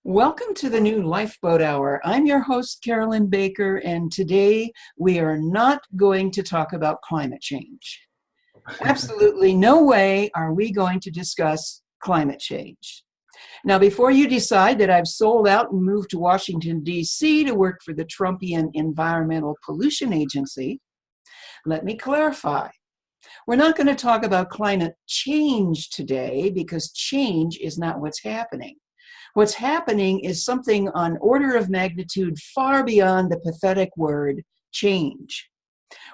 Welcome to the new Lifeboat Hour. I'm your host, Carolyn Baker, and today we are not going to talk about climate change. Absolutely no way are we going to discuss climate change. Now, before you decide that I've sold out and moved to Washington, D.C. to work for the Trumpian Environmental Pollution Agency, let me clarify. We're not going to talk about climate change today because change is not what's happening. What's happening is something on order of magnitude far beyond the pathetic word change.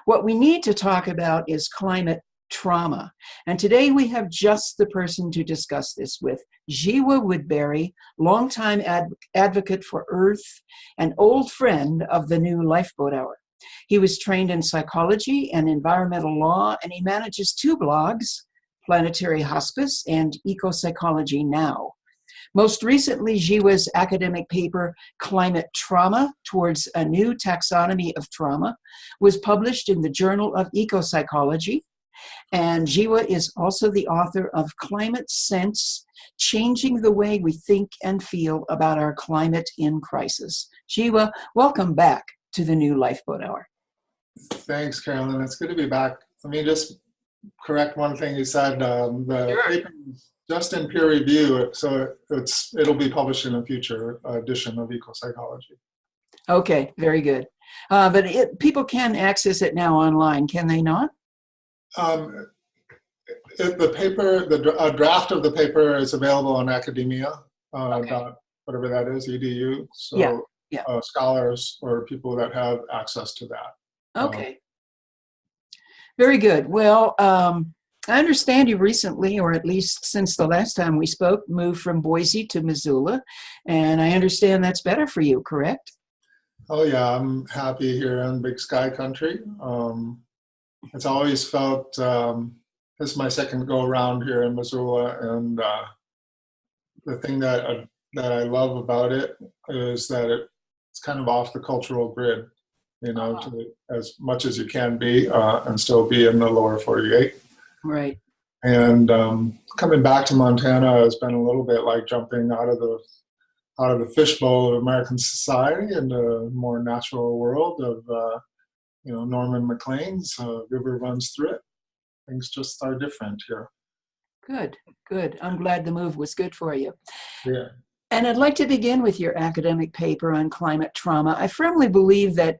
What we need to talk about is climate trauma. And today we have just the person to discuss this with, Jiwa Woodbury, longtime advocate for Earth and old friend of the new Lifeboat Hour. He was trained in psychology and environmental law, and he manages two blogs, Planetary Hospice and Eco-Psychology Now. Most recently, Jiwa's academic paper, Climate Trauma Towards a New Taxonomy of Trauma, was published in the Journal of Eco-Psychology. And Jiwa is also the author of Climate Sense, Changing the Way We Think and Feel About Our Climate in Crisis. Jiwa, welcome back to the new Lifeboat Hour. Thanks, Carolyn. It's good to be back. Let me just correct one thing you said. The paper is just in peer review, so it'll be published in a future edition of Eco-Psychology. Okay, very good. But people can access it now online, can they not? The draft of the paper is available on academia, Okay. whatever that is, edu. So Yeah. scholars or people that have access to that. Okay. Very good. Well, I understand you recently, or at least since the last time we spoke, moved from Boise to Missoula, and I understand that's better for you, correct? Oh yeah, I'm happy here in Big Sky Country. It's always felt, this is my second go around here in Missoula, and the thing that I love about it is that it's kind of off the cultural grid, as much as you can be and still be in the lower 48. Right. And coming back to Montana has been a little bit like jumping out of the fishbowl of American society into a more natural world of Norman McLean's river runs through it. Things just are different here. Good. I'm glad the move was good for you. Yeah. And I'd like to begin with your academic paper on climate trauma. I firmly believe that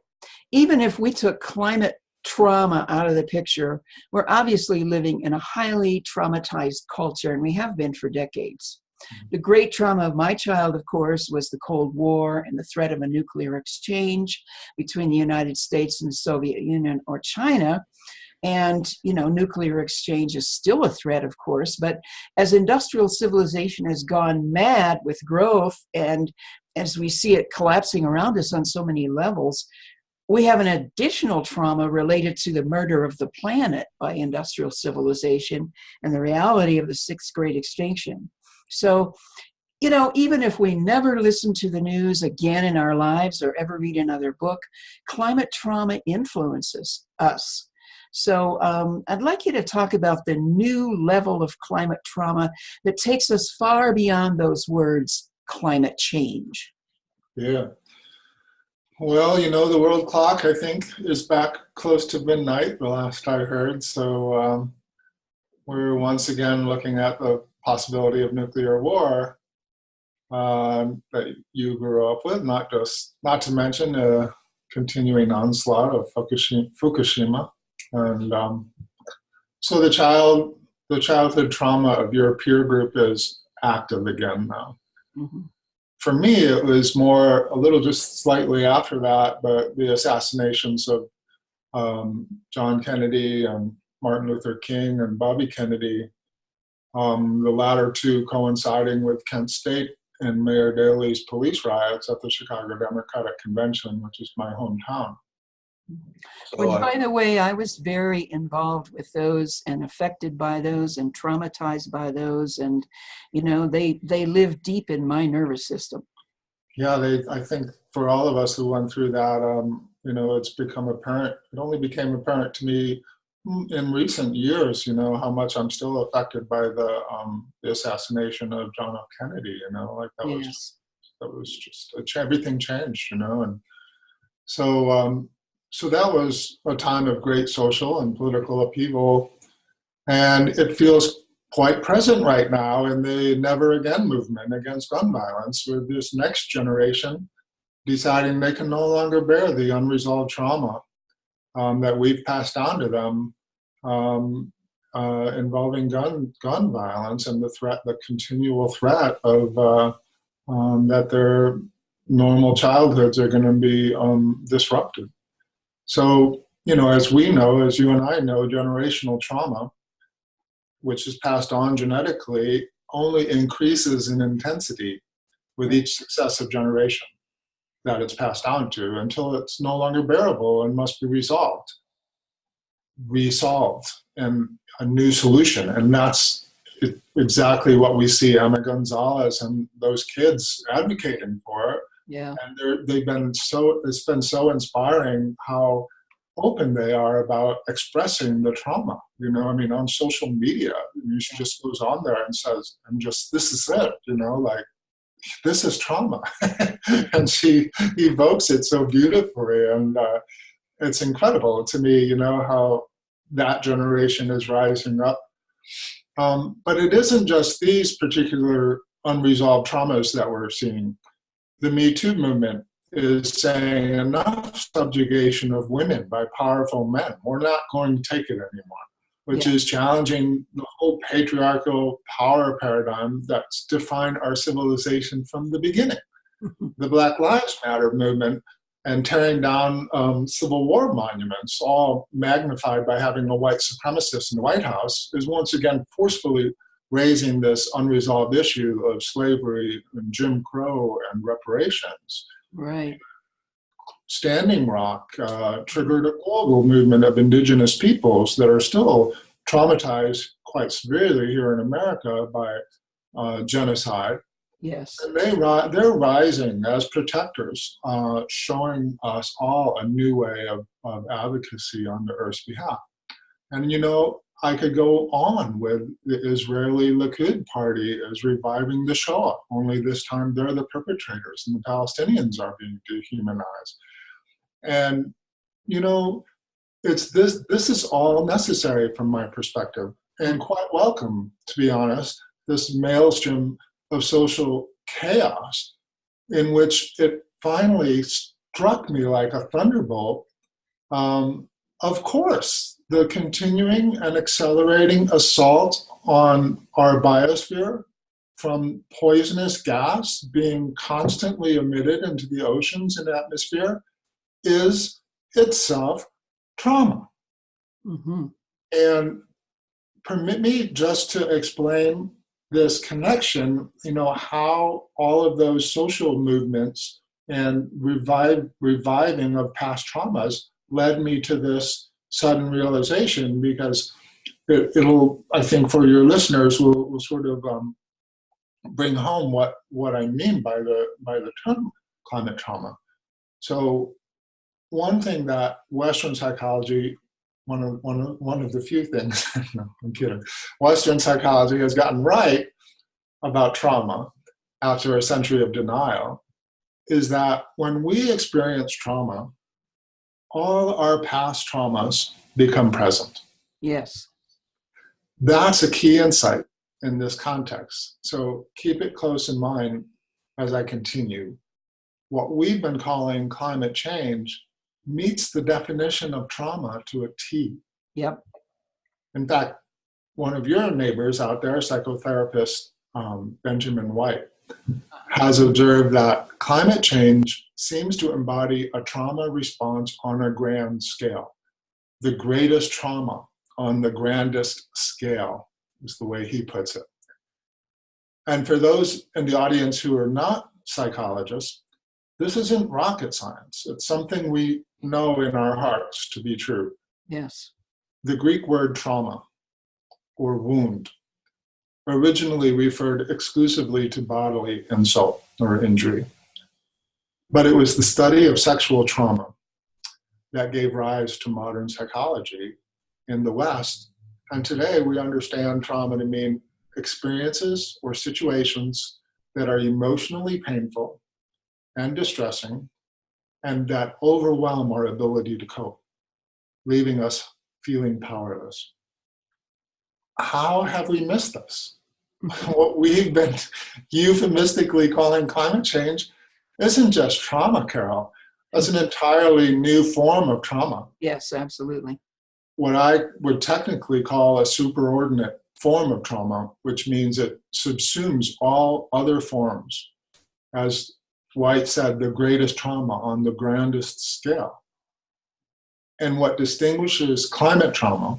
even if we took climate trauma out of the picture, we're obviously living in a highly traumatized culture, and we have been for decades. The great trauma of my child, of course, was the Cold War and the threat of a nuclear exchange between the United States and the Soviet Union or China. And, nuclear exchange is still a threat, of course, but as industrial civilization has gone mad with growth, and as we see it collapsing around us on so many levels, we have an additional trauma related to the murder of the planet by industrial civilization and the reality of the sixth great extinction. So, even if we never listen to the news again in our lives or ever read another book, climate trauma influences us. So I'd like you to talk about the new level of climate trauma that takes us far beyond those words, climate change. Yeah. Well, the world clock, I think, is back close to midnight, the last I heard. So we're once again looking at the possibility of nuclear war that you grew up with, not to mention the continuing onslaught of Fukushima. And so the childhood trauma of your peer group is active again now. Mm-hmm. For me, it was more a little just slightly after that, but the assassinations of John Kennedy and Martin Luther King and Bobby Kennedy, the latter two coinciding with Kent State and Mayor Daley's police riots at the Chicago Democratic Convention, which is my hometown. Which, by the way, I was very involved with those and affected by those and traumatized by those. And, they live deep in my nervous system. Yeah, I think for all of us who went through that, it's become apparent. It only became apparent to me in recent years, how much I'm still affected by the assassination of John F. Kennedy, that was That was just everything changed, you know. And so so that was a time of great social and political upheaval, and it feels quite present right now in the Never Again movement against gun violence, with this next generation deciding they can no longer bear the unresolved trauma that we've passed down to them, involving gun violence, and the continual threat of that their normal childhoods are going to be disrupted. So, you know, as we know, as you and I know, generational trauma, which is passed on genetically, only increases in intensity with each successive generation that it's passed down to, until it's no longer bearable and must be resolved, and a new solution. And that's exactly what we see Emma Gonzalez and those kids advocating for. Yeah. And it's been so inspiring how open they are about expressing the trauma. You know, I mean, on social media, she just goes on there and says, this is it, you know, like, this is trauma. And she evokes it so beautifully. And it's incredible to me, you know, how that generation is rising up. But it isn't just these particular unresolved traumas that we're seeing. The Me Too movement is saying enough subjugation of women by powerful men. We're not going to take it anymore, which is challenging the whole patriarchal power paradigm that's defined our civilization from the beginning. The Black Lives Matter movement and tearing down Civil War monuments, all magnified by having a white supremacist in the White House, is once again forcefully raising this unresolved issue of slavery and Jim Crow and reparations. Right. Standing Rock triggered a global movement of indigenous peoples that are still traumatized quite severely here in America by genocide. Yes. And they're rising as protectors, showing us all a new way of advocacy on the Earth's behalf. And, you know, I could go on with the Israeli Likud party is reviving the Shoah, only this time they're the perpetrators and the Palestinians are being dehumanized. And, you know, this is all necessary from my perspective, and quite welcome, to be honest, this maelstrom of social chaos, in which it finally struck me like a thunderbolt. Of course, the continuing and accelerating assault on our biosphere from poisonous gas being constantly emitted into the oceans and atmosphere is itself trauma. Mm-hmm. And permit me just to explain this connection, you know, how all of those social movements and reviving of past traumas led me to this sudden realization, because it'll, I think, for your listeners, will sort of bring home what I mean by the term climate trauma. So one thing that Western psychology, one of the few things, no, I'm kidding, Western psychology has gotten right about trauma after a century of denial, is that when we experience trauma, all our past traumas become present. Yes. That's a key insight in this context. So keep it close in mind as I continue. What we've been calling climate change meets the definition of trauma to a T. Yep. In fact, one of your neighbors out there, psychotherapist Benjamin White, has observed that climate change seems to embody a trauma response on a grand scale. The greatest trauma on the grandest scale is the way he puts it. And for those in the audience who are not psychologists, this isn't rocket science. It's something we know in our hearts to be true. Yes. The Greek word trauma, or wound, originally referred exclusively to bodily insult or injury. But it was the study of sexual trauma that gave rise to modern psychology in the West. And today we understand trauma to mean experiences or situations that are emotionally painful and distressing, and that overwhelm our ability to cope, leaving us feeling powerless. How have we missed this? What we've been euphemistically calling climate change isn't just trauma, Carol. That's an entirely new form of trauma. Yes, absolutely. What I would technically call a superordinate form of trauma, which means it subsumes all other forms. As White said, the greatest trauma on the grandest scale. And what distinguishes climate trauma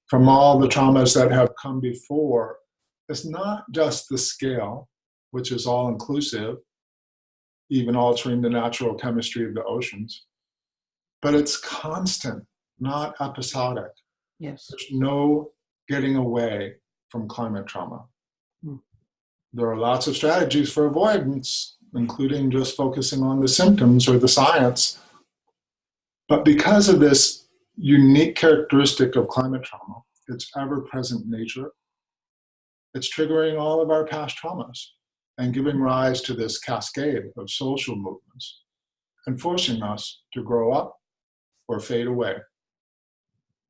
from all the traumas that have come before is not just the scale, which is all inclusive, even altering the natural chemistry of the oceans, but it's constant, not episodic. Yes. There's no getting away from climate trauma. Mm. There are lots of strategies for avoidance, including just focusing on the symptoms or the science. But because of this unique characteristic of climate trauma, its ever-present nature, it's triggering all of our past traumas and giving rise to this cascade of social movements and forcing us to grow up or fade away.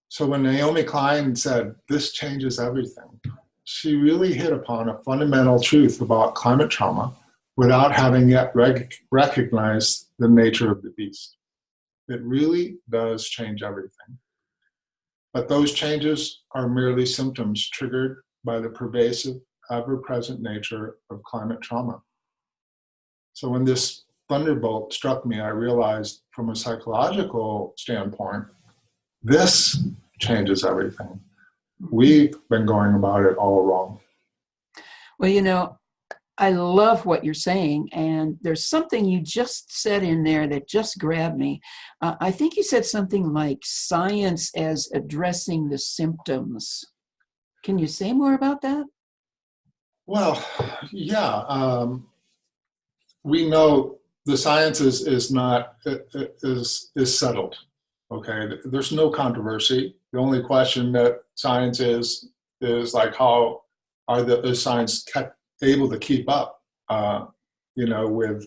So when Naomi Klein said, "This changes everything," she really hit upon a fundamental truth about climate trauma without having yet recognized the nature of the beast. It really does change everything. But those changes are merely symptoms triggered by the pervasive, ever-present nature of climate trauma. So when this thunderbolt struck me, I realized from a psychological standpoint, this changes everything. We've been going about it all wrong. Well, you know, I love what you're saying, and there's something you just said in there that just grabbed me. I think you said something like science as addressing the symptoms. Can you say more about that? Well, yeah, we know the science is settled. Okay, there's no controversy. The only question that science is like, how is science able to keep up, with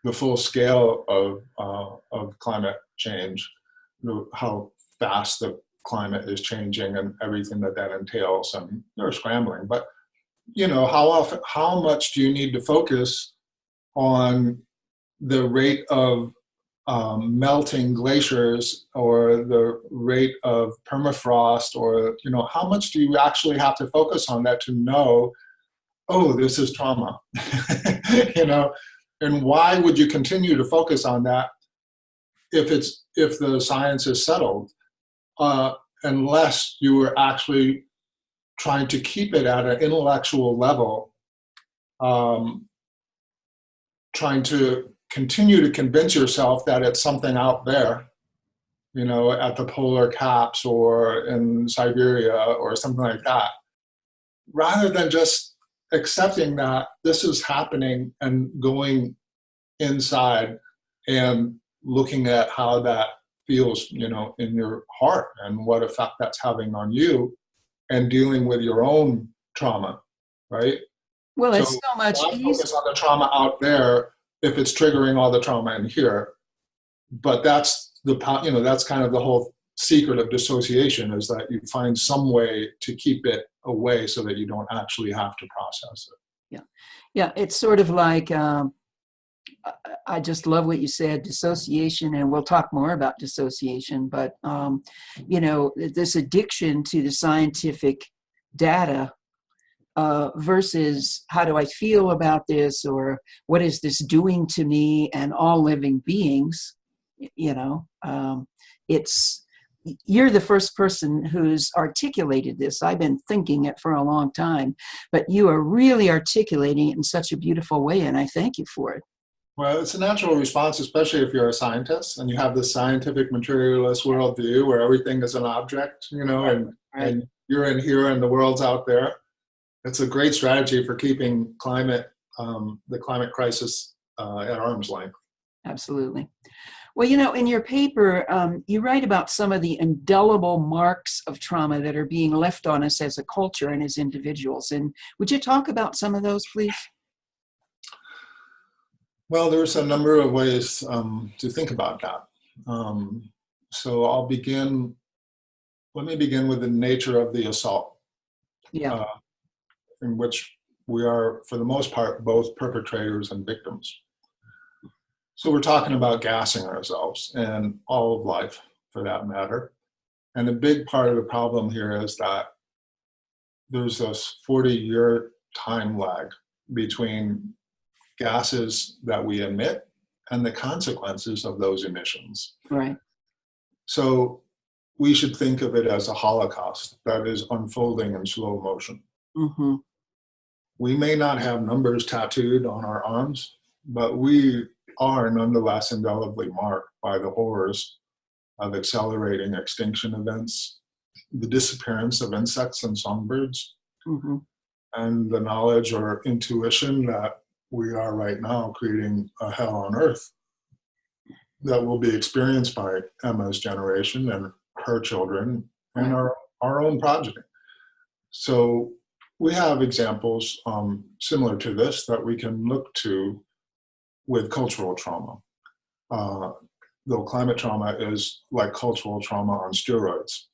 the full scale of climate change, how fast the climate is changing and everything that entails, and they're scrambling. But how much do you need to focus on the rate of melting glaciers or the rate of permafrost, or how much do you actually have to focus on that to know, oh, this is trauma? And why would you continue to focus on that if the science is settled, unless you were actually trying to keep it at an intellectual level, trying to continue to convince yourself that it's something out there, at the polar caps or in Siberia or something like that, rather than just accepting that this is happening and going inside and looking at how that feels, in your heart and what effect that's having on you, and dealing with your own trauma, right? Well, it's so much why easier. focus on the trauma out there if it's triggering all the trauma in here? But that's that's kind of the whole secret of dissociation, is that you find some way to keep it away so that you don't actually have to process it. Yeah. It's sort of like, I just love what you said, dissociation, and we'll talk more about dissociation, but, this addiction to the scientific data versus how do I feel about this, or what is this doing to me and all living beings, you're the first person who's articulated this. I've been thinking it for a long time, but you are really articulating it in such a beautiful way, and I thank you for it. Well, it's a natural response, especially if you're a scientist and you have this scientific materialist worldview where everything is an object, and you're in here and the world's out there. It's a great strategy for keeping the climate crisis at arm's length. Absolutely. Well, in your paper, you write about some of the indelible marks of trauma that are being left on us as a culture and as individuals. And would you talk about some of those, please? Well, there's a number of ways to think about that. So let me begin with the nature of the assault, Yeah. uh, in which we are, for the most part, both perpetrators and victims. So we're talking about gassing ourselves and all of life, for that matter. And a big part of the problem here is that there's this 40-year time lag between gases that we emit and the consequences of those emissions. Right. So we should think of it as a holocaust that is unfolding in slow motion. Mm-hmm. We may not have numbers tattooed on our arms, but we are nonetheless indelibly marked by the horrors of accelerating extinction events, the disappearance of insects and songbirds, Mm-hmm. and the knowledge or intuition that we are right now creating a hell on earth that will be experienced by Emma's generation and her children and Right. our own progeny. So we have examples similar to this that we can look to with cultural trauma. Though climate trauma is like cultural trauma on steroids.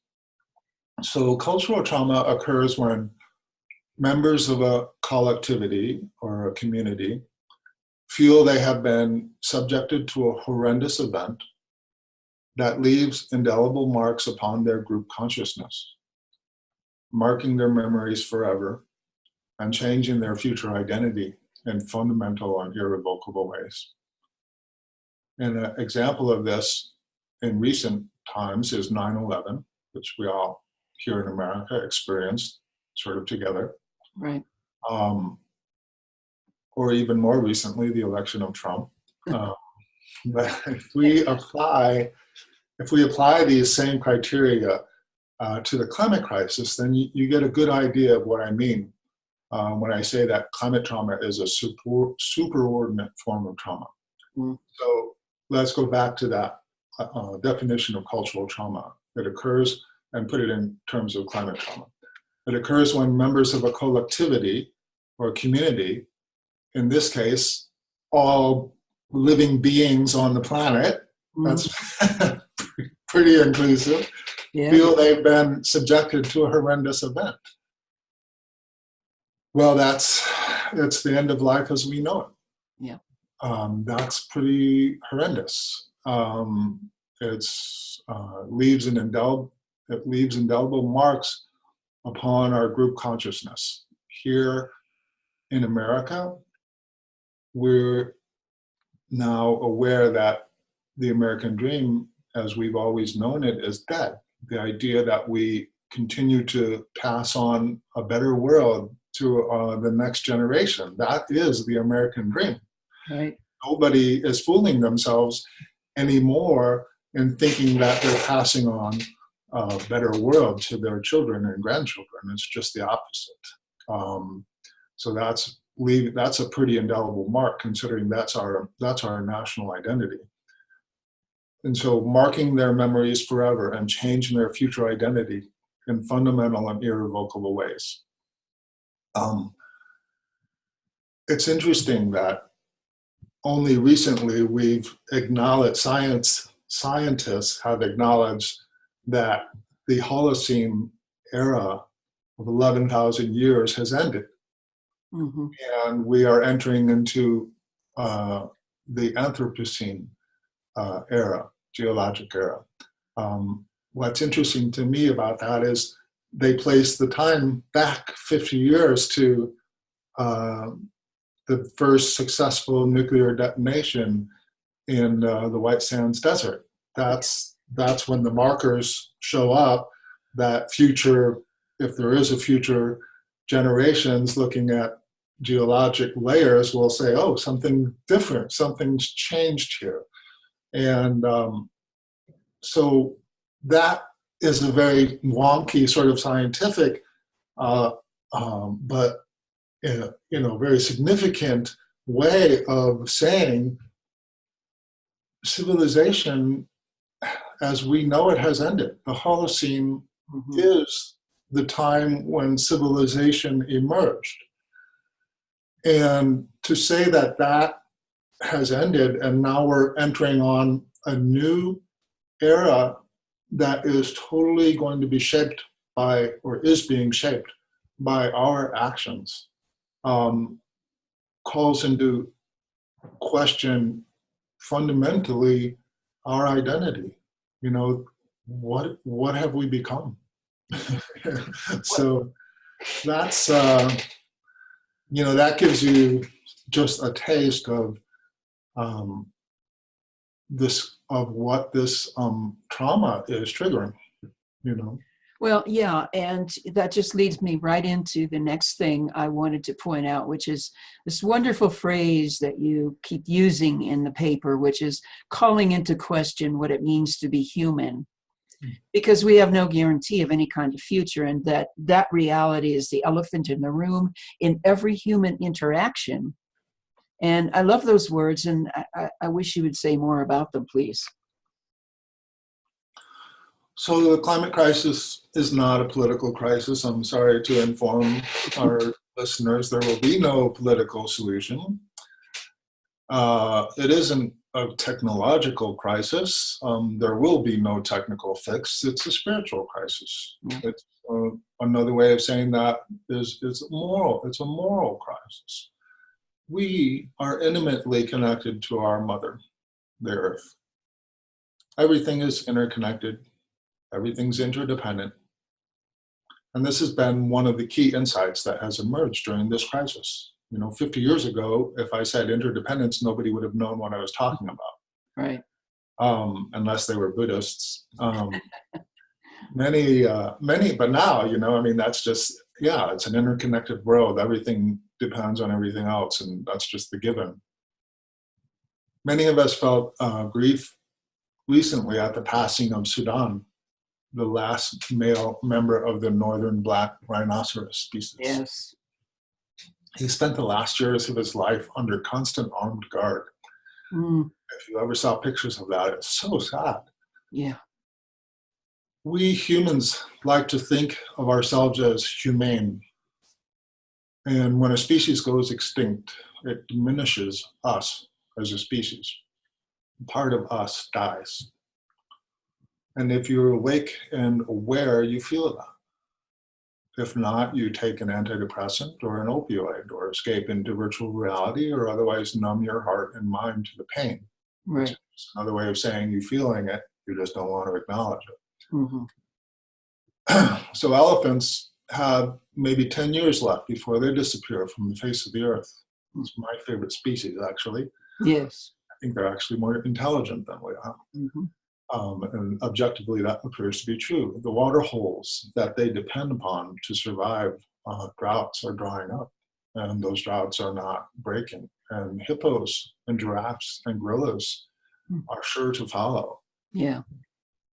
So cultural trauma occurs when members of a collectivity or a community feel they have been subjected to a horrendous event that leaves indelible marks upon their group consciousness, marking their memories forever and changing their future identity in fundamental and irrevocable ways. And an example of this in recent times is 9/11, which we all here in America experienced sort of together. Right. Or even more recently, the election of Trump. But if we apply these same criteria to the climate crisis, then you get a good idea of what I mean when I say that climate trauma is a superordinate form of trauma. Mm. So let's go back to that definition of cultural trauma. It occurs, and put it in terms of climate trauma. It occurs when members of a collectivity or community, in this case, all living beings on the planet, that's pretty inclusive, Yeah. feel they've been subjected to a horrendous event. Well, that's the end of life as we know it. Yeah. That's pretty horrendous. It leaves indelible marks upon our group consciousness. Here in America, we're now aware that the American dream, as we've always known it, is dead. The idea that we continue to pass on a better world to the next generation, that is the American dream. Right. Nobody is fooling themselves anymore in thinking that they're passing on a better world to their children and grandchildren. It's just the opposite. So that's a pretty indelible mark, considering that's our national identity. And so marking their memories forever and changing their future identity in fundamental and irrevocable ways. It's interesting that only recently we've acknowledged, scientists have acknowledged that the Holocene era of 11,000 years has ended. Mm-hmm. And we are entering into the Anthropocene era, geologic era. What's interesting to me about that is they place the time back 50 years to the first successful nuclear detonation in the White Sands Desert. That's when the markers show up that future, if there is a future, generations looking at geologic layers will say, oh, something different, something's changed here. And so that is a very wonky sort of scientific, but very significant way of saying civilization as we know it has ended. The Holocene is the time when civilization emerged. And to say that has ended, and now we're entering on a new era that is totally going to be shaped by, or is being shaped by, our actions. Calls into question fundamentally our identity. You know, what have we become? So that's that gives you just a taste of what this trauma is triggering. Well, yeah, and that just leads me right into the next thing I wanted to point out, which is this wonderful phrase that you keep using in the paper, which is calling into question what it means to be human. Because we have no guarantee of any kind of future, and that reality is the elephant in the room in every human interaction. And I love those words, and I wish you would say more about them, please. So the climate crisis is not a political crisis. I'm sorry to inform our listeners, there will be no political solution. It isn't a technological crisis. There will be no technical fix. It's a spiritual crisis. It's another way of saying that is it's a moral crisis. We are intimately connected to our mother, the earth. Everything is interconnected. Everything's interdependent. And this has been one of the key insights that has emerged during this crisis. 50 years ago, if I said interdependence, nobody would have known what I was talking about. Right. Unless they were Buddhists. Many, but now, that's just, it's an interconnected world. Everything depends on everything else, and that's just the given. Many of us felt grief recently at the passing of Sudan, the last male member of the northern black rhinoceros species. Yes. He spent the last years of his life under constant armed guard. If you ever saw pictures of that, it's so sad. Yeah. We humans like to think of ourselves as humane. And when a species goes extinct, it diminishes us as a species. Part of us dies. And if you're awake and aware, you feel that. If not, you take an antidepressant or an opioid or escape into virtual reality or otherwise numb your heart and mind to the pain. Right. It's another way of saying you feeling it, you just don't want to acknowledge it. Mm-hmm. So elephants have maybe 10 years left before they disappear from the face of the earth. It's my favorite species, actually. Yes. I think they're actually more intelligent than we are. Mm-hmm. And objectively, that appears to be true. The water holes that they depend upon to survive droughts are drying up, and those droughts are not breaking. And hippos and giraffes and gorillas are sure to follow. Yeah.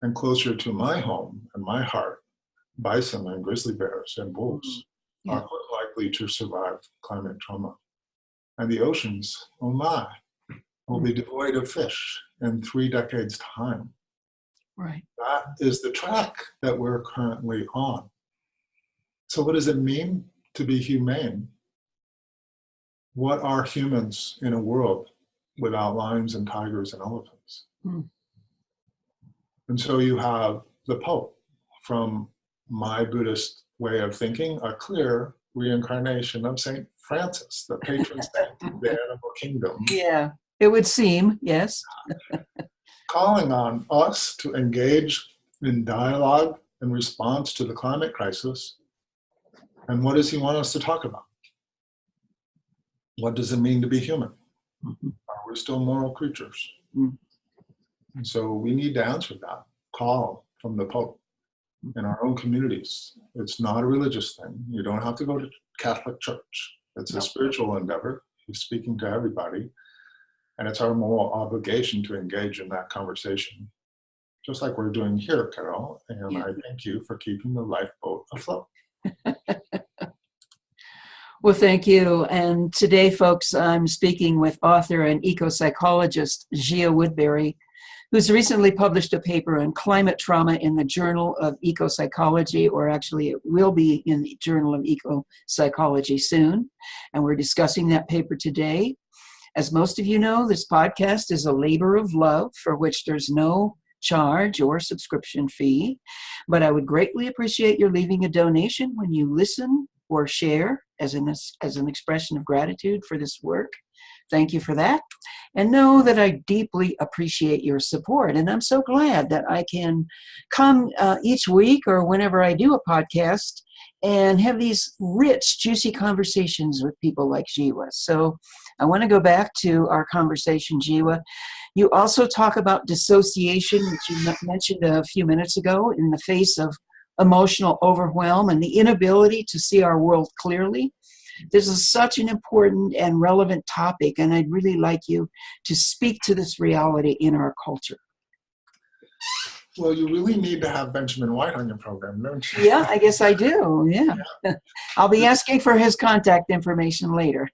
And closer to my home and my heart, bison and grizzly bears and wolves are quite likely to survive climate trauma. And the oceans, oh my, will be devoid of fish in 3 decades' time. Right. That is the track that we're currently on. So what does it mean to be humane? What are humans in a world without lions and tigers and elephants? And so you have the Pope, from my Buddhist way of thinking, a clear reincarnation of Saint Francis, the patron saint of the animal kingdom. Yeah, it would seem, yes. Calling on us to engage in dialogue in response to the climate crisis. And what does he want us to talk about? What does it mean to be human? Are we still moral creatures? And so we need to answer that call from the Pope in our own communities. It's not a religious thing. You don't have to go to Catholic Church. It's a spiritual endeavor. He's speaking to everybody. And it's our moral obligation to engage in that conversation, just like we're doing here, Carol. And I thank you for keeping the lifeboat afloat. Well, thank you. And today, folks, I'm speaking with author and eco-psychologist Gia Woodbury, who's recently published a paper on climate trauma in the Journal of Eco-Psychology, or actually it will be in the Journal of Eco-Psychology soon. And we're discussing that paper today. As most of you know, this podcast is a labor of love for which there's no charge or subscription fee, but I would greatly appreciate your leaving a donation when you listen or share as an expression of gratitude for this work. Thank you for that. And know that I deeply appreciate your support. And I'm so glad that I can come each week or whenever I do a podcast and have these rich, juicy conversations with people like Jiwa. So I want to go back to our conversation, Jiwa. You also talk about dissociation, which you mentioned a few minutes ago, in the face of emotional overwhelm and the inability to see our world clearly. This is such an important and relevant topic, and I'd really like you to speak to this reality in our culture. Well, you really need to have Benjamin White on your program, don't you? Yeah, I guess I do. Yeah. I'll be asking for his contact information later.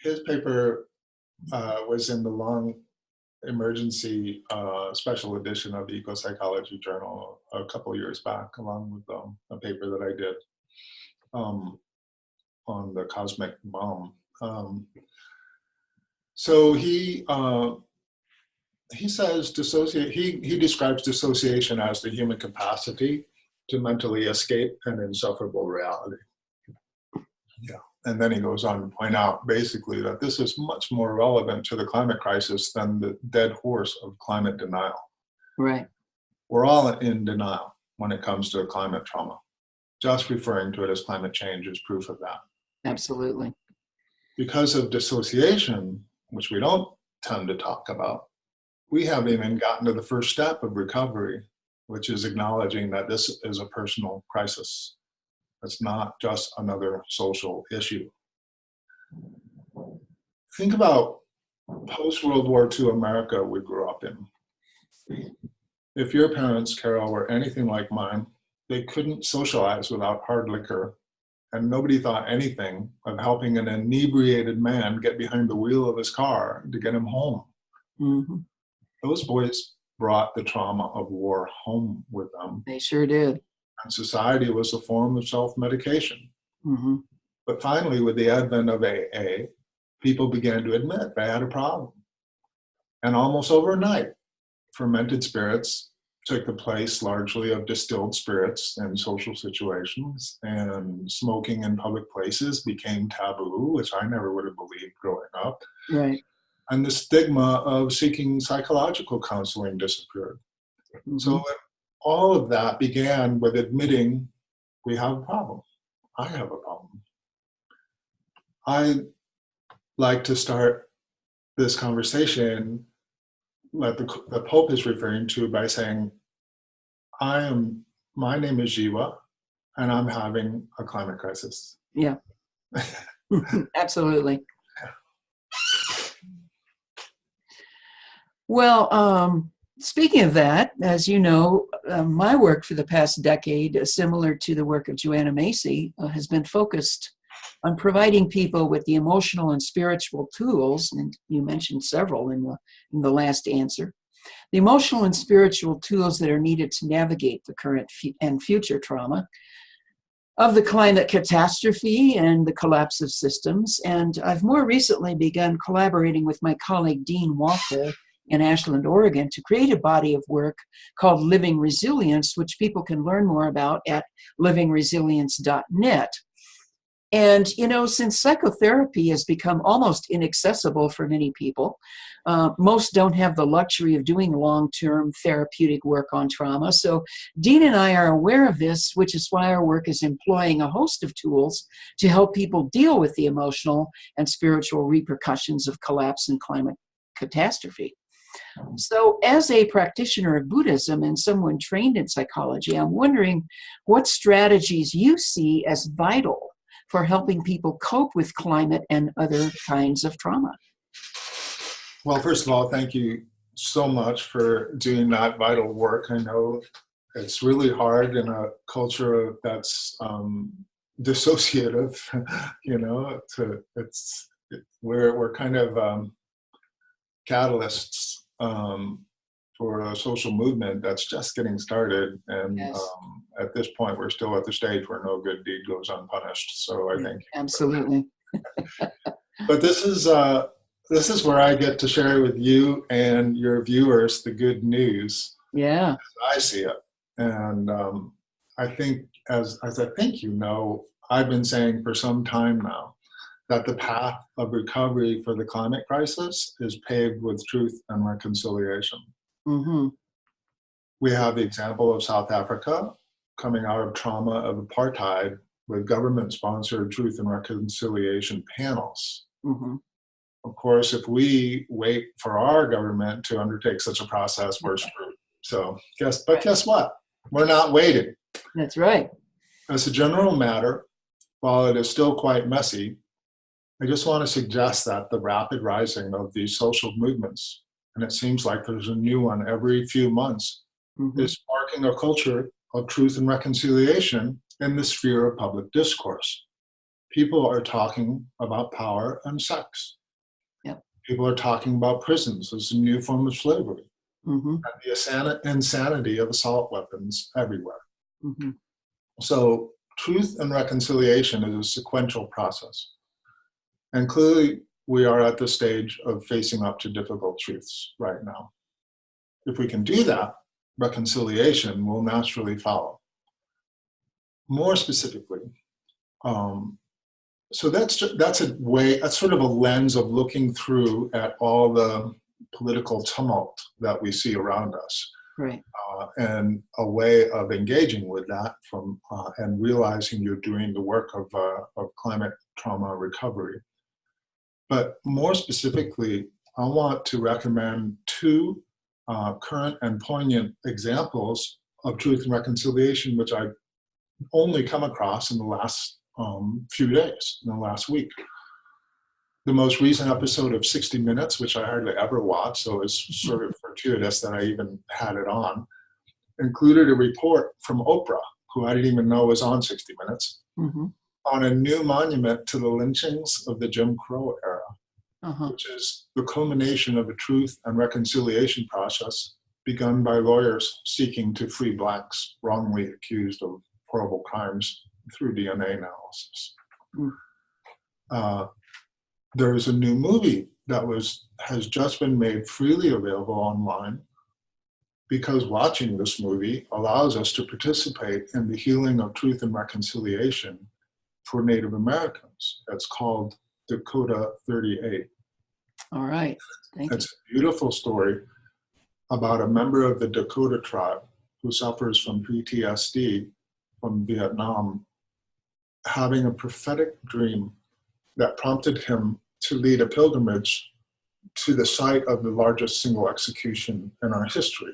His paper was in the long emergency special edition of the Eco-Psychology Journal a couple of years back, along with a paper that I did on the cosmic bomb. So he says he describes dissociation as the human capacity to mentally escape an insufferable reality. Yeah. And then he goes on to point out basically that this is much more relevant to the climate crisis than the dead horse of climate denial. Right. We're all in denial when it comes to climate trauma. Just referring to it as climate change is proof of that. Absolutely. Because of dissociation, which we don't tend to talk about, we haven't even gotten to the first step of recovery, which is acknowledging that this is a personal crisis. It's not just another social issue. Think about post-World War II America we grew up in. If your parents, Carol, were anything like mine, they couldn't socialize without hard liquor, and nobody thought anything of helping an inebriated man get behind the wheel of his car to get him home. Mm-hmm. Those boys brought the trauma of war home with them. They sure did. And society was a form of self-medication. Mm-hmm. But finally, with the advent of AA, people began to admit they had a problem. And almost overnight, fermented spirits took the place largely of distilled spirits in social situations, and smoking in public places became taboo, which I never would have believed growing up. Right. And the stigma of seeking psychological counseling disappeared. Mm-hmm. So all of that began with admitting we have a problem. I have a problem. I like to start this conversation that the Pope is referring to by saying, my name is Jiwa, and I'm having a climate crisis. Yeah. Absolutely. Well, speaking of that, as you know, my work for the past decade, similar to the work of Joanna Macy, has been focused on providing people with the emotional and spiritual tools, and you mentioned several in the last answer, the emotional and spiritual tools that are needed to navigate the current and future trauma of the climate catastrophe and the collapse of systems. And I've more recently begun collaborating with my colleague Dean Walker in Ashland, Oregon, to create a body of work called Living Resilience, which people can learn more about at livingresilience.net. And, you know, since psychotherapy has become almost inaccessible for many people, most don't have the luxury of doing long-term therapeutic work on trauma. So Dean and I are aware of this, which is why our work is employing a host of tools to help people deal with the emotional and spiritual repercussions of collapse and climate catastrophe. So as a practitioner of Buddhism and someone trained in psychology, I'm wondering what strategies you see as vital for helping people cope with climate and other kinds of trauma. Well, first of all, thank you so much for doing that vital work. I know it's really hard in a culture that's dissociative, you know, we're kind of catalysts for a social movement that's just getting started. And yes. At this point, we're still at the stage where no good deed goes unpunished. So I think. Absolutely. But this is this is where I get to share with you and your viewers the good news Yeah. as I see it. And I think, as I think you know, I've been saying for some time now that the path of recovery for the climate crisis is paved with truth and reconciliation. Mm-hmm. We have the example of South Africa coming out of trauma of apartheid with government-sponsored truth and reconciliation panels. Mm-hmm. Of course, if we wait for our government to undertake such a process, we're screwed. So, guess what? We're not waiting. That's right. As a general matter, while it is still quite messy, I just want to suggest that the rapid rising of these social movements, and it seems like there's a new one every few months, is sparking a culture of truth and reconciliation in the sphere of public discourse. People are talking about power and sex. Yep. People are talking about prisons as a new form of slavery. Mm-hmm. And the insanity of assault weapons everywhere. Mm-hmm. So truth and reconciliation is a sequential process. And clearly, we are at the stage of facing up to difficult truths right now. If we can do that, reconciliation will naturally follow. More specifically, so that's sort of a lens of looking through at all the political tumult that we see around us. Right. And a way of engaging with that and realizing you're doing the work of climate trauma recovery. But more specifically, I want to recommend two current and poignant examples of truth and reconciliation, which I've only come across in the last few days, in the last week. The most recent episode of 60 Minutes, which I hardly ever watch, so it's sort of fortuitous that I even had it on, included a report from Oprah, who I didn't even know was on 60 Minutes, on a new monument to the lynchings of the Jim Crow era, which is the culmination of a truth and reconciliation process begun by lawyers seeking to free Blacks wrongly accused of horrible crimes through DNA analysis. There's a new movie that has just been made freely available online, because watching this movie allows us to participate in the healing of truth and reconciliation for Native Americans. It's called Dakota 38. All right. Thank It's a beautiful story about a member of the Dakota tribe who suffers from PTSD from Vietnam, having a prophetic dream that prompted him to lead a pilgrimage to the site of the largest single execution in our history,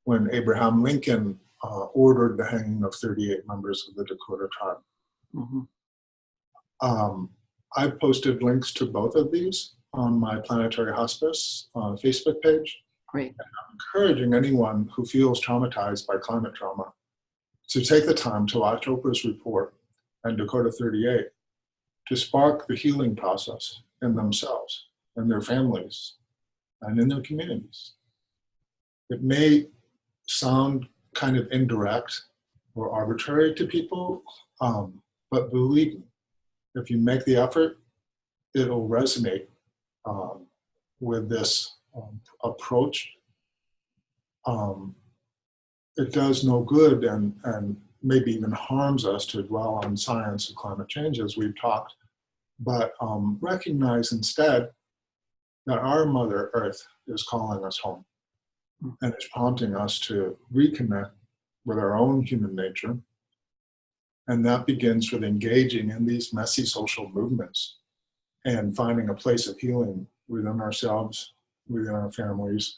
when Abraham Lincoln ordered the hanging of 38 members of the Dakota tribe. I've posted links to both of these on my Planetary Hospice Facebook page. Great. And I'm encouraging anyone who feels traumatized by climate trauma to take the time to watch Oprah's report and Dakota 38 to spark the healing process in themselves and their families and in their communities. It may sound kind of indirect or arbitrary to people, but believe me, if you make the effort, it'll resonate with this approach. It does no good and maybe even harms us to dwell on science and climate change, as we've talked, but recognize instead that our Mother Earth is calling us home and is prompting us to reconnect with our own human nature. And that begins with engaging in these messy social movements and finding a place of healing within ourselves, within our families,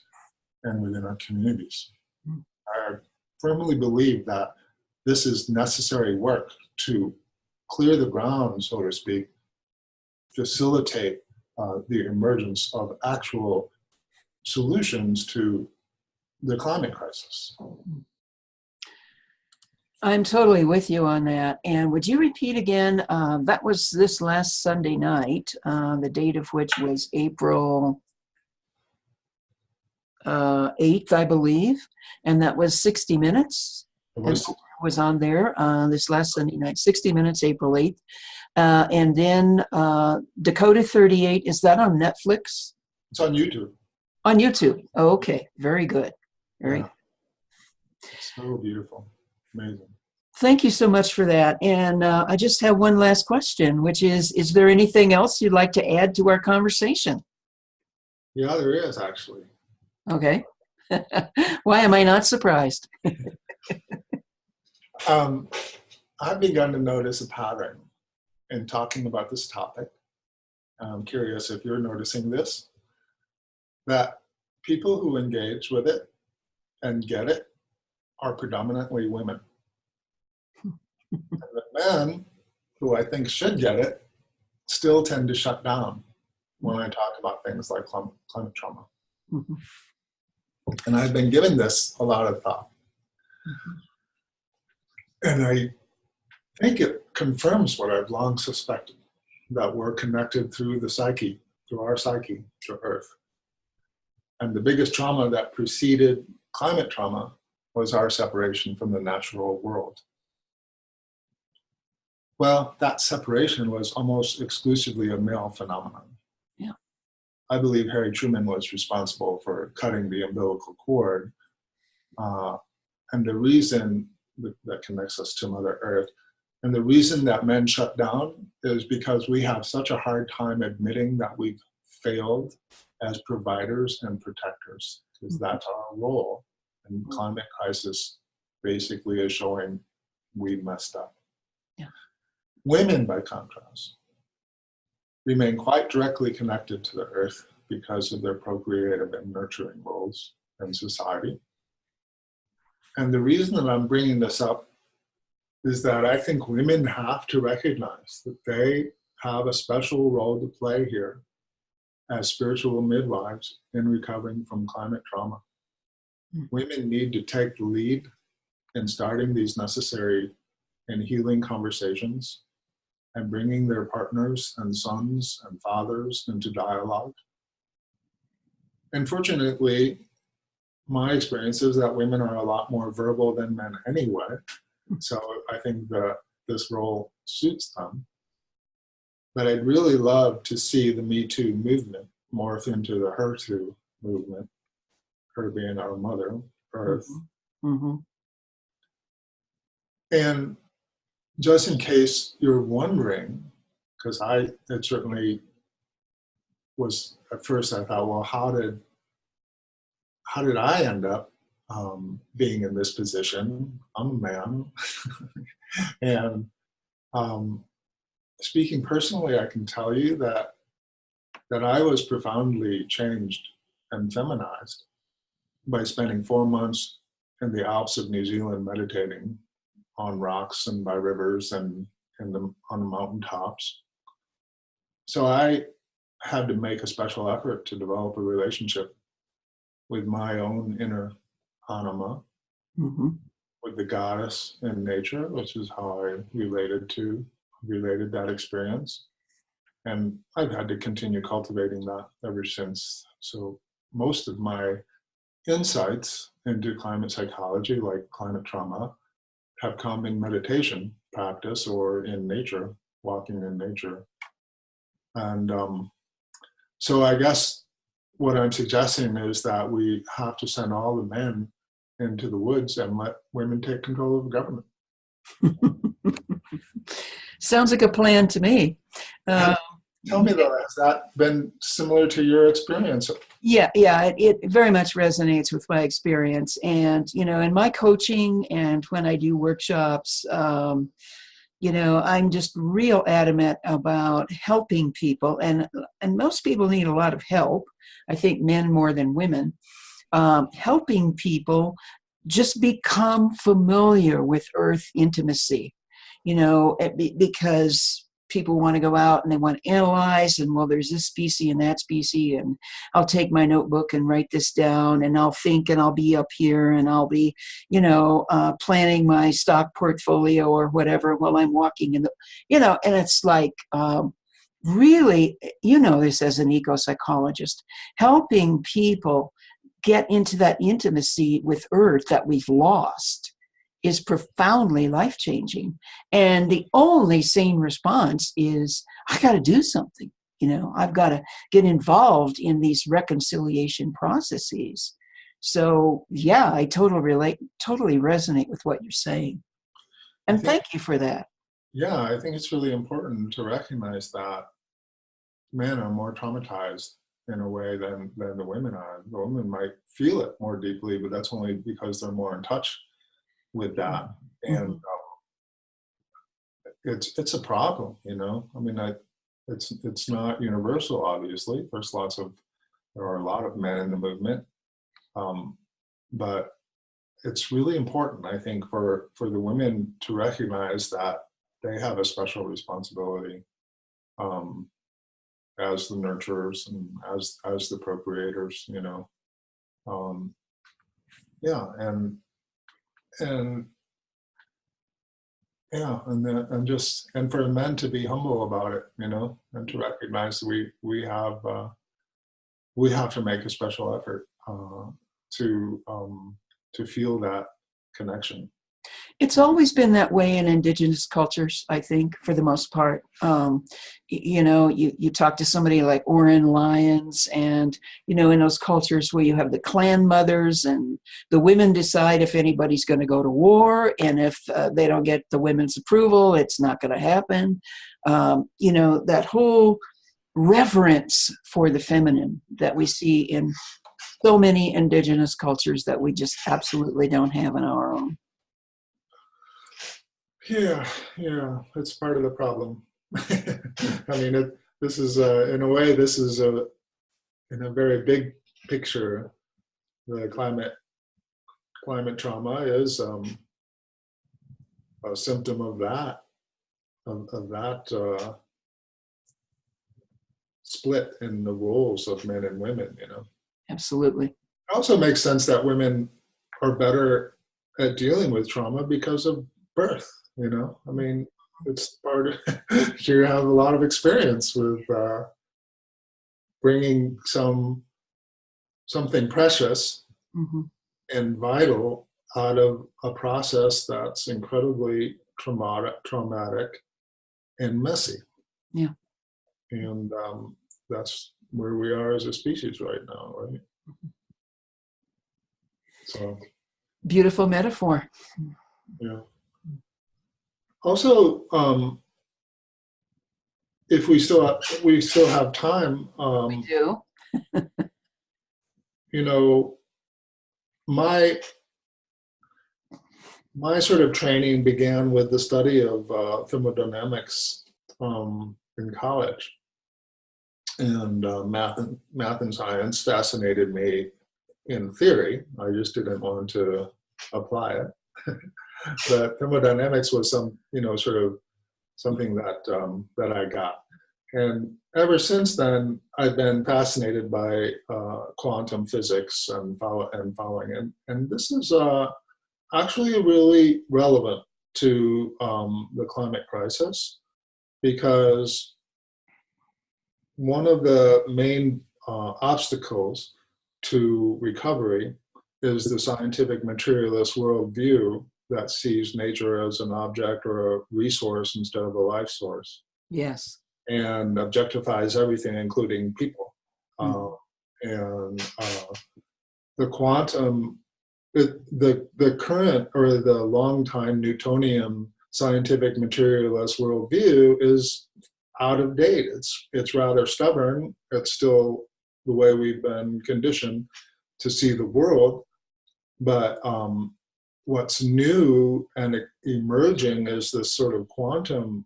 and within our communities. I firmly believe that this is necessary work to clear the ground, so to speak, facilitate the emergence of actual solutions to the climate crisis. I'm totally with you on that. And would you repeat again, that was this last Sunday night, the date of which was April 8th, I believe, and that was 60 Minutes. It was on there this last Sunday night, 60 Minutes, April 8th. And then Dakota 38, is that on Netflix? It's on YouTube. On YouTube. Oh, okay. Very good. Very Yeah. It's so beautiful. Amazing. Thank you so much for that. And I just have one last question, which is there anything else you'd like to add to our conversation? Yeah, there is actually. Okay. Why am I not surprised? I've begun to notice a pattern in talking about this topic. I'm curious if you're noticing this, that people who engage with it and get it are predominantly women. And the men, who I think should get it, still tend to shut down when I talk about things like climate trauma. Mm-hmm. And I've been giving this a lot of thought. Mm-hmm. And I think it confirms what I've long suspected, that we're connected through the psyche, through our psyche, to Earth. And the biggest trauma that preceded climate trauma was our separation from the natural world. Well, that separation was almost exclusively a male phenomenon. Yeah. I believe Harry Truman was responsible for cutting the umbilical cord. And the reason that connects us to Mother Earth, and the reason that men shut down is because we have such a hard time admitting that we've failed as providers and protectors, because that's our role. And climate crisis basically is showing we messed up. Yeah. Women, by contrast, remain quite directly connected to the Earth because of their procreative and nurturing roles in society. And the reason that I'm bringing this up is that I think women have to recognize that they have a special role to play here as spiritual midwives in recovering from climate trauma. Women need to take the lead in starting these necessary and healing conversations and bringing their partners and sons and fathers into dialogue. And fortunately, my experience is that women are a lot more verbal than men anyway. So I think that this role suits them. But I'd really love to see the Me Too movement morph into the Her Too movement, her being our mother, Earth. Mm-hmm. And just in case you're wondering, because it certainly was, at first I thought, well, how did I end up being in this position? I'm a man. And speaking personally, I can tell you that I was profoundly changed and feminized by spending 4 months in the Alps of New Zealand meditating on rocks and by rivers and on the mountaintops. So I had to make a special effort to develop a relationship with my own inner anima, with the goddess in nature, which is how I related that experience. And I've had to continue cultivating that ever since. So most of my insights into climate psychology, like climate trauma, have come in meditation practice or in nature, walking in nature. And so I guess what I'm suggesting is that we have to send all the men into the woods and let women take control of the government. Sounds like a plan to me. Tell me though, has that been similar to your experience? Yeah, it very much resonates with my experience. And, in my coaching and when I do workshops, I'm just real adamant about helping people. And most people need a lot of help. I think men more than women. Helping people just become familiar with Earth intimacy, because people want to go out and they want to analyze, and well, there's this species and that species, and I'll take my notebook and write this down, and I'll think, and I'll be up here, and I'll be, planning my stock portfolio or whatever while I'm walking in the, and it's like, really, this as an eco-psychologist, helping people get into that intimacy with Earth that we've lost is profoundly life-changing. And the only sane response is, I got to do something. I've got to get involved in these reconciliation processes. So yeah, I totally resonate with what you're saying. And thank you for that. Yeah, I think it's really important to recognize that men are more traumatized in a way than the women are. The women might feel it more deeply, but that's only because they're more in touch with that. And it's a problem, I mean, it's not universal, obviously. There are a lot of men in the movement, but it's really important, I think, for the women to recognize that they have a special responsibility as the nurturers and as the procreators, yeah, and yeah, and for men to be humble about it, and to recognize that we have to make a special effort to feel that connection. It's always been that way in indigenous cultures, I think, for the most part. You talk to somebody like Oren Lyons, and, in those cultures where you have the clan mothers and the women decide if anybody's going to go to war, and if they don't get the women's approval, it's not going to happen. That whole reverence for the feminine that we see in so many indigenous cultures that we just absolutely don't have in our own. Yeah, it's part of the problem. I mean, this is in a way, this is in a very big picture, the climate trauma is a symptom of that, split in the roles of men and women, Absolutely. It also makes sense that women are better at dealing with trauma because of birth. I mean, it's part of, you have a lot of experience with bringing something precious and vital out of a process that's incredibly traumatic and messy. Yeah. And that's where we are as a species right now, right? So. Beautiful metaphor. Yeah. Also, if we still have time, We do. My sort of training began with the study of thermodynamics in college, and math and science fascinated me in theory. I just didn't want to apply it. But thermodynamics was sort of something that I got. And ever since then, I've been fascinated by quantum physics and following it. And this is actually really relevant to the climate crisis, because one of the main obstacles to recovery is the scientific materialist worldview that sees nature as an object or a resource instead of a life source. Yes. And objectifies everything, including people. And the quantum, the current or the long-time Newtonian scientific materialist worldview is out of date. It's rather stubborn. It's still the way we've been conditioned to see the world. But what's new and emerging is this sort of quantum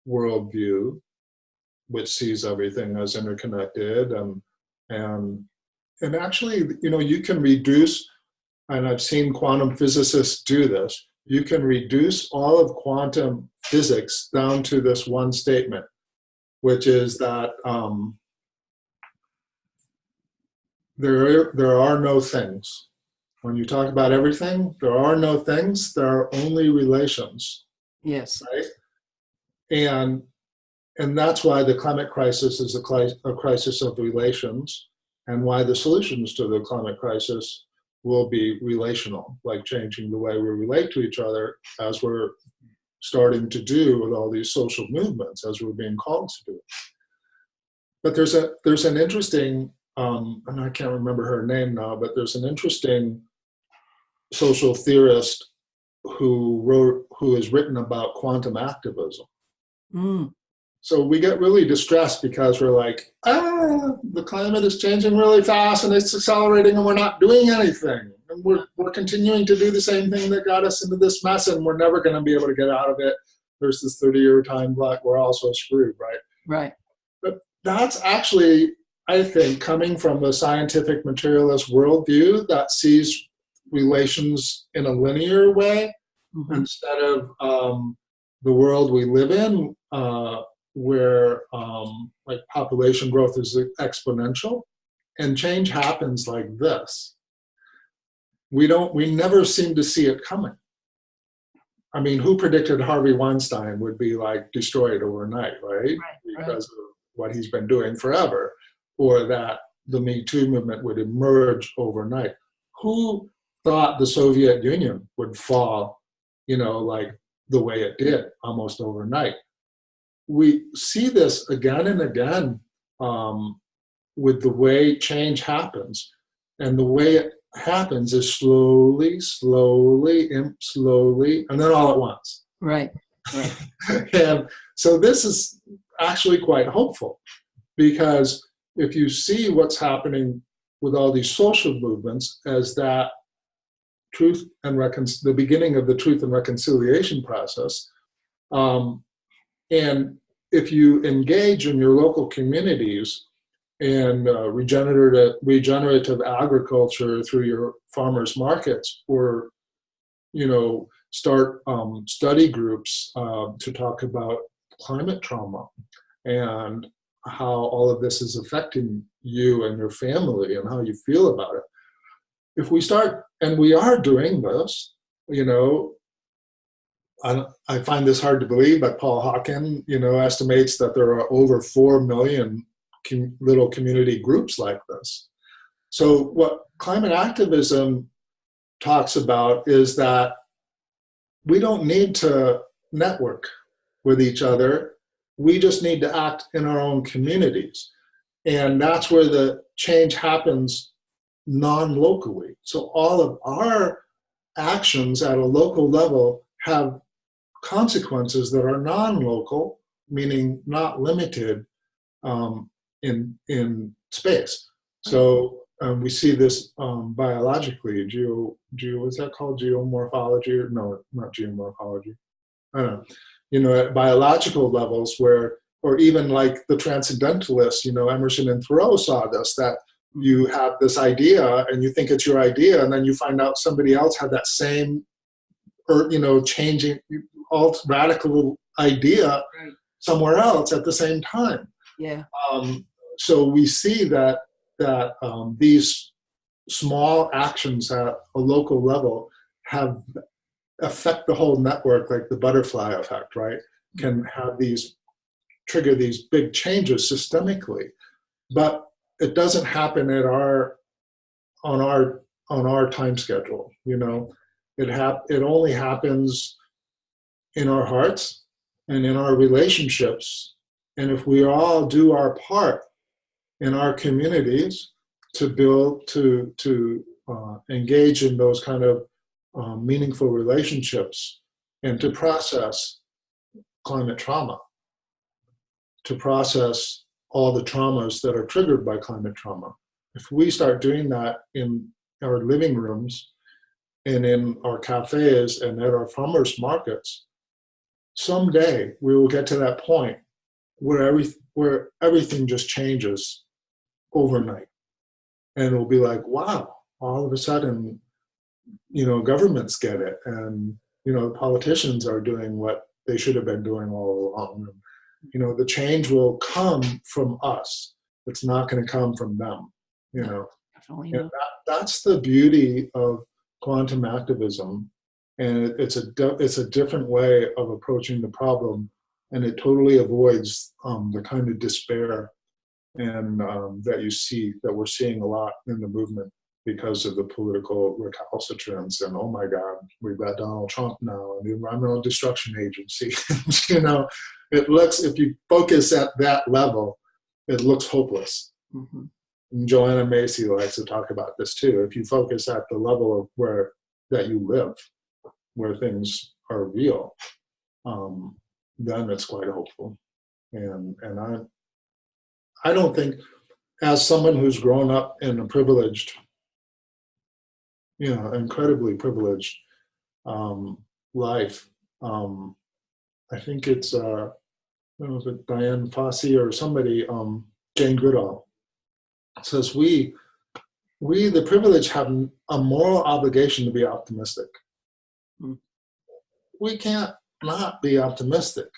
worldview, which sees everything as interconnected, and actually, you can reduce, and I've seen quantum physicists do this, you can reduce all of quantum physics down to this one statement, which is that there are no things. When you talk about everything, there are no things, there are only relations. Yes. Right? And that's why the climate crisis is a crisis of relations, and why the solutions to the climate crisis will be relational, like changing the way we relate to each other, as we're starting to do with all these social movements, as we're being called to do. But there's an interesting, and I can't remember her name now, but there's an interesting social theorist who has written about quantum activism. Mm. So we get really distressed because we're like, the climate is changing really fast and it's accelerating and we're not doing anything. And we're continuing to do the same thing that got us into this mess, and we're never going to be able to get out of it. There's this 30-year time clock. We're all so screwed, right? Right. But that's actually, I think, coming from the scientific materialist worldview that sees relations in a linear way, instead of the world we live in, where like population growth is exponential, and change happens like this. We never seem to see it coming. I mean, who predicted Harvey Weinstein would be like destroyed overnight, right? Because of what he's been doing forever, or that the Me Too movement would emerge overnight. Who thought the Soviet Union would fall, like the way it did, almost overnight? We see this again and again with the way change happens. And the way it happens is slowly, and then all at once. Right. And so this is actually quite hopeful, because if you see what's happening with all these social movements as that the beginning of the Truth and Reconciliation process, and if you engage in your local communities in regenerative agriculture through your farmers markets, or start study groups to talk about climate trauma and how all of this is affecting you and your family and how you feel about it. If we start, and we are doing this, I find this hard to believe, but Paul Hawken, estimates that there are over 4 million little community groups like this. So what climate activism talks about is that we don't need to network with each other. We just need to act in our own communities. And that's where the change happens non-locally. So all of our actions at a local level have consequences that are non-local, meaning not limited in space. So we see this biologically. What's that called? Geomorphology? Or, no, not geomorphology. I don't know. At biological levels, or even like the transcendentalists, Emerson and Thoreau saw this, that you have this idea and you think it's your idea, and then you find out somebody else had that same, or changing, radical idea somewhere else at the same time. Yeah. So we see that these small actions at a local level affect the whole network, like the butterfly effect, right? Can trigger these big changes systemically, but it doesn't happen on our time schedule. It only happens in our hearts and in our relationships. And if we all do our part in our communities to build, to engage in those kind of meaningful relationships, and to process climate trauma, to process all the traumas that are triggered by climate trauma. If we start doing that in our living rooms and in our cafes and at our farmers markets, someday we will get to that point where everything just changes overnight. And it'll be like, wow, all of a sudden, governments get it, and, politicians are doing what they should have been doing all along. And, the change will come from us. It's not going to come from them, Definitely And not. that's the beauty of quantum activism. And it's a different way of approaching the problem, and it totally avoids the kind of despair and that we're seeing a lot in the movement. because of the political recalcitrance and, oh my God, we've got Donald Trump now and the Environmental Destruction Agency. You know, it looks, if you focus at that level, it looks hopeless. Mm-hmm. And Joanna Macy likes to talk about this too. If you focus at the level of where that you live, where things are real, then it's quite hopeful. And I don't think, as someone who's grown up in a privileged, you know, incredibly privileged life, I think it's I don't know if it's Diane Fossey or somebody, Jane Goodall, says we the privileged have a moral obligation to be optimistic. Mm. We can't not be optimistic.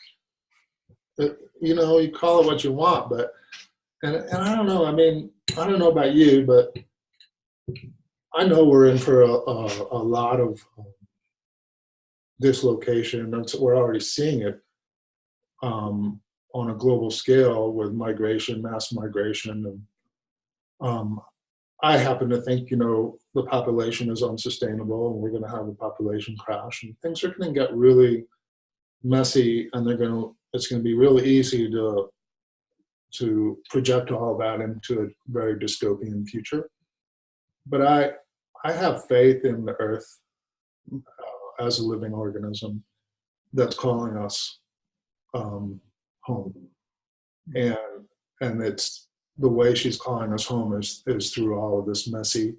You know, you call it what you want, but and I don't know. I mean, I don't know about you, but I know we're in for a lot of dislocation. We're already seeing it on a global scale with migration, mass migration, and I happen to think, you know, the population is unsustainable, and we're going to have a population crash, and things are going to get really messy, and it's going to be really easy to project all of that into a very dystopian future. But I have faith in the earth as a living organism that's calling us home, and it's the way she's calling us home is through all of this messy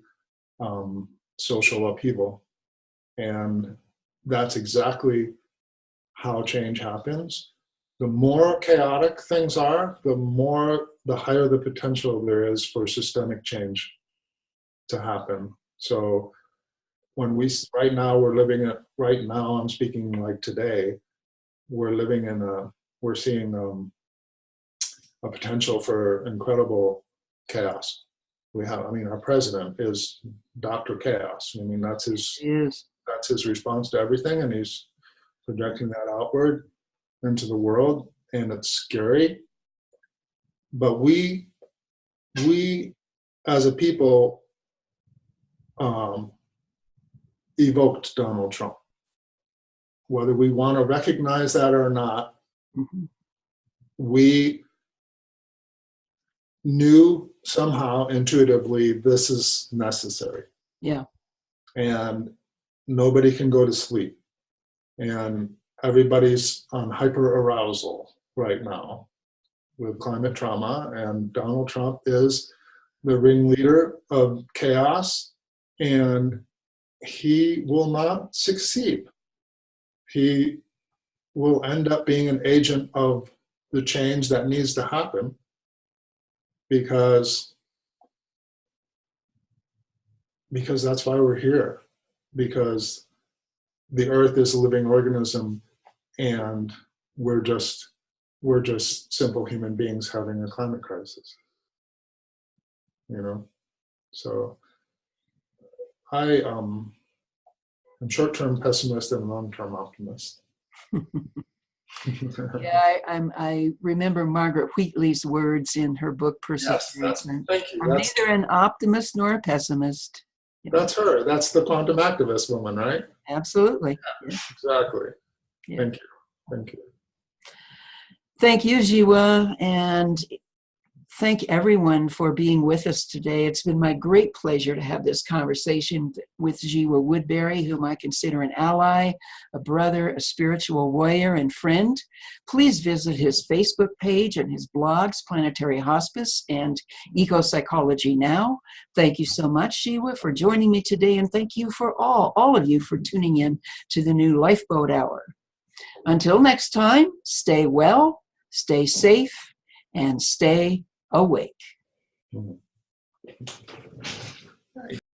social upheaval, and that's exactly how change happens. The more chaotic things are, the higher the potential there is for systemic change to happen. So when right now I'm speaking like today, we're seeing a potential for incredible chaos. Our president is Dr. Chaos. I mean, that's his response to everything, and he's projecting that outward into the world, and it's scary. But we as a people evoked Donald Trump. Whether we want to recognize that or not, mm-hmm. we knew somehow intuitively this is necessary. Yeah. And nobody can go to sleep. And everybody's on hyper arousal right now with climate trauma, and Donald Trump is the ringleader of chaos, and he will not succeed. He will end up being an agent of the change that needs to happen, because that's why we're here, because the earth is a living organism, and we're just simple human beings having a climate crisis, you know. So I'm short-term pessimist and long-term optimist. Yeah, I remember Margaret Wheatley's words in her book Perseverance. Yes, thank you. I'm neither an optimist nor a pessimist. That's her. That's the quantum activist woman, right? Absolutely. Yeah, exactly. Yeah. Thank you. Thank you. Thank you, Jiwa, and thank everyone for being with us today. It's been my great pleasure to have this conversation with Jiwa Woodbury, whom I consider an ally, a brother, a spiritual warrior, and friend. Please visit his Facebook page and his blogs, Planetary Hospice and Eco-Psychology Now. Thank you so much, Jiwa, for joining me today, and thank you for all of you for tuning in to the new Lifeboat Hour. Until next time, stay well, stay safe, and stay awake. Mm-hmm.